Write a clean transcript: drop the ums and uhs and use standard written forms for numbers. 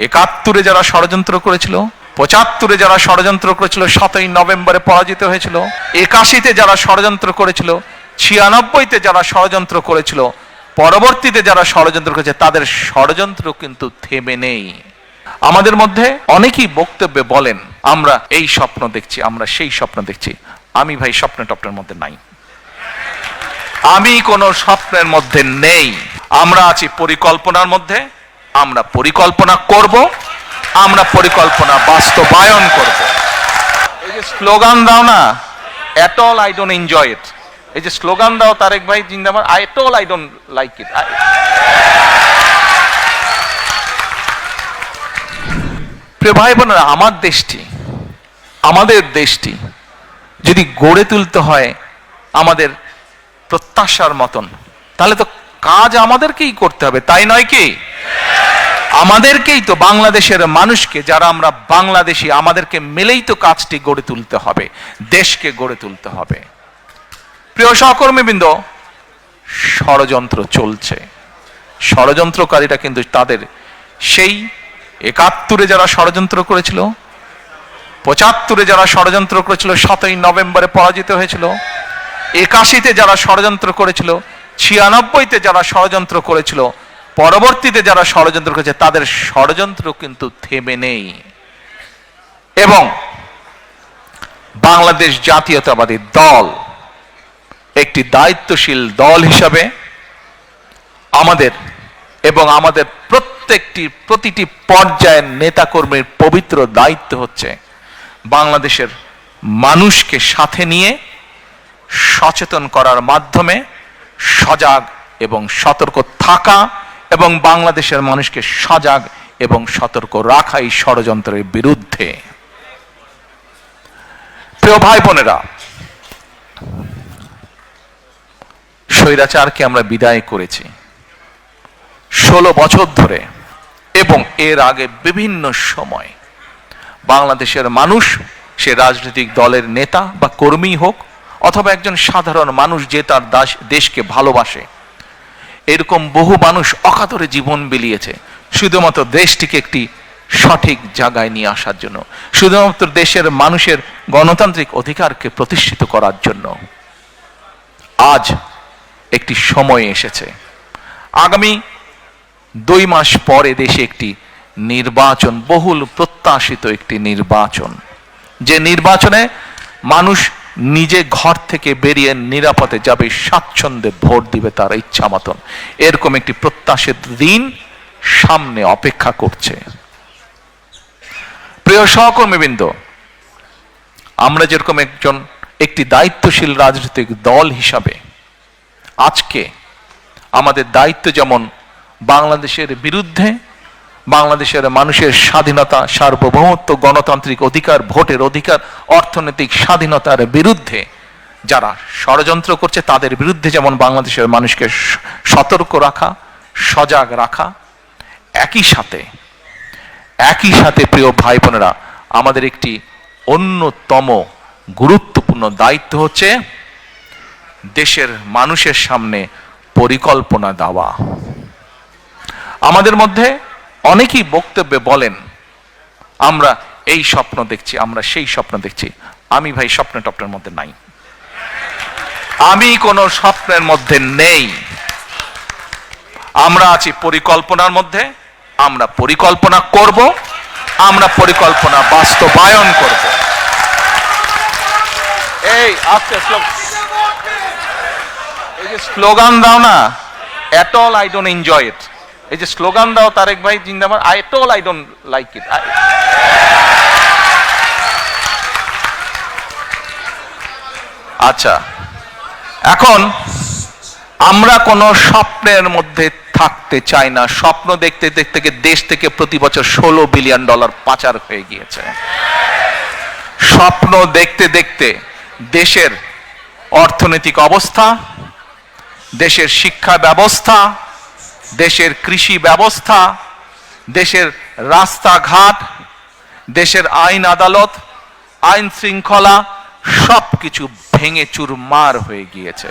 71-এ যারা ষড়যন্ত্র করেছিল, 75-এ যারা ষড়যন্ত্র করেছিল 7ই নভেম্বরে পরাজিত হয়েছিল, 81-তে যারা ষড়যন্ত্র করেছিল, 96-তে যারা ষড়যন্ত্র করেছিল, পরবর্তীতে যারা ষড়যন্ত্র করেছে তাদের ষড়যন্ত্র কিন্তু থেমে নেই। আমাদের মধ্যে অনেকেই বক্তব্যে বলেন আমরা এই স্বপ্ন দেখছি, আমরা সেই স্বপ্ন দেখছি। আমি ভাই স্বপ্ন টপ্নের মধ্যে নাই, আমি কোনো স্বপ্নের মধ্যে নেই। আমরা আছি পরিকল্পনার মধ্যে। আমরা পরিকল্পনা করব, আমরা পরিকল্পনা বাস্তবায়ন করব। এই যে স্লোগান দাও না, at all I don't enjoy it, এই যে স্লোগান দাও তারেক ভাই জিন্দাবাদ, at all I don't like it. প্রিয় ভাই বোনেরা, আমাদের দেশটি যদি গড়ে তুলতে হয় আমাদের প্রত্যাশার মতন, তাহলে তো কাজ আমাদেরকেই করতে হবে, তাই নয় কি? আমাদেরকেই তো, বাংলাদেশের মানুষকে যারা আমরা বাংলাদেশি, আমাদেরকে মিলেই তো কাজটি গড়ে তুলতে হবে, দেশকে গড়ে তুলতে হবে। প্রিয় সহকর্মীবৃন্দ, ষড়যন্ত্র চলছে। ষড়যন্ত্রকারীরা কিন্তু তাদের সেই 71-এ যারা ষড়যন্ত্র করেছিল, 75-এ যারা ষড়যন্ত্র করেছিল 7ই নভেম্বরে পরাজিত হয়েছিল, 81-তে যারা ষড়যন্ত্র করেছিল, 96-তে যারা ষড়যন্ত্র করেছিল, পরবর্তীতে যারা ষড়যন্ত্র করেছে তাদের ষড়যন্ত্র কিন্তু থেমে নেই। এবং বাংলাদেশ জাতীয়তাবাদী দল একটি দায়িত্বশীল দল হিসাবে আমাদের এবং আমাদের প্রতিটি পর্যায়ের নেতাকর্মীর পবিত্র দায়িত্ব হচ্ছে বাংলাদেশের মানুষকে সাথে নিয়ে সচেতন করার মাধ্যমে সজাগ এবং সতর্ক থাকা এবং বাংলাদেশের মানুষকে সজাগ এবং সতর্ক রাখা এই ষড়যন্ত্রের বিরুদ্ধে। প্রিয় ভাই বোনেরা, স্বৈরাচারকে আমরা বিদায় করেছি 16 বছর ধরে, এবং এর আগে বিভিন্ন সময় বাংলাদেশের মানুষ, সে রাজনৈতিক দলের নেতা বা কর্মী হোক অথবা একজন সাধারণ মানুষ যে তার দেশকে ভালোবাসে, এরকম বহু মানুষ অকাতরে জীবন বিলিয়েছে শুধুমাত্র দেশটিকে একটি সঠিক জায়গায় নিয়ে আসার জন্য, শুধুমাত্র দেশের মানুষের গণতান্ত্রিক অধিকারকে প্রতিষ্ঠিত করার জন্য। আজ একটি সময় এসেছে, আগামী 2 মাস পরে দেশে একটি নির্বাচন, বহুল প্রত্যাশিত একটি নির্বাচন, যে নির্বাচনে মানুষ নিজে ঘর থেকে বেরিয়ে নিরাপদে যাবে, স্বাচ্ছন্দ্যে ভোট দিবে তার ইচ্ছা মতন। এরকম একটি প্রত্যাশিত দিন সামনে অপেক্ষা করছে। প্রিয় সহকর্মীবৃন্দ, আমরা যেরকম একটি দায়িত্বশীল রাজনৈতিক দল হিসাবে আজকে আমাদের দায়িত্ব যেমন বাংলাদেশের বিরুদ্ধে, বাংলাদেশের মানুষের স্বাধীনতা, সার্বভৌমত্ব, গণতান্ত্রিক অধিকার, ভোটের অধিকার, অর্থনৈতিক স্বাধীনতার বিরুদ্ধে যারা ষড়যন্ত্র করছে তাদের বিরুদ্ধে যেমন বাংলাদেশের মানুষকে সতর্ক রাখা, সজাগ রাখা, একই সাথে প্রিয় ভাই বোনেরা, আমাদের একটি অন্যতম গুরুত্বপূর্ণ দায়িত্ব হচ্ছে দেশের মানুষের সামনে পরিকল্পনা দেওয়া। আমাদের মধ্যে অনেকেই বক্তব্যে বলেন আমরা এই স্বপ্ন দেখছি, আমরা সেই স্বপ্ন দেখছি। আমি ভাই স্বপ্ন টপ্নের মধ্যে নাই, আমি কোনো স্বপ্নের মধ্যে নেই। আমরা আছি পরিকল্পনার মধ্যে। আমরা পরিকল্পনা করব, আমরা পরিকল্পনা বাস্তবায়ন করব। এই আজকে এই যে স্লোগান দাও না, at all I don't enjoy it, এই যে স্লোগান দাও তারেক ভাই জিন্দাবাদ, at all I don't like it. আচ্ছা, এখন আমরা কোন স্বপ্নের মধ্যে থাকতে চাই না। স্বপ্ন দেখতে দেখতে দেশ থেকে প্রতি বছর $16 বিলিয়ন পাচার হয়ে গিয়েছে। স্বপ্ন দেখতে দেখতে দেশের অর্থনৈতিক অবস্থা, দেশের শিক্ষা ব্যবস্থা, দেশের কৃষি ব্যবস্থা, দেশের রাস্তাঘাট, দেশের আইন আদালত, আইন শৃঙ্খলা সবকিছু ভেঙে চুরমার হয়ে গিয়েছে।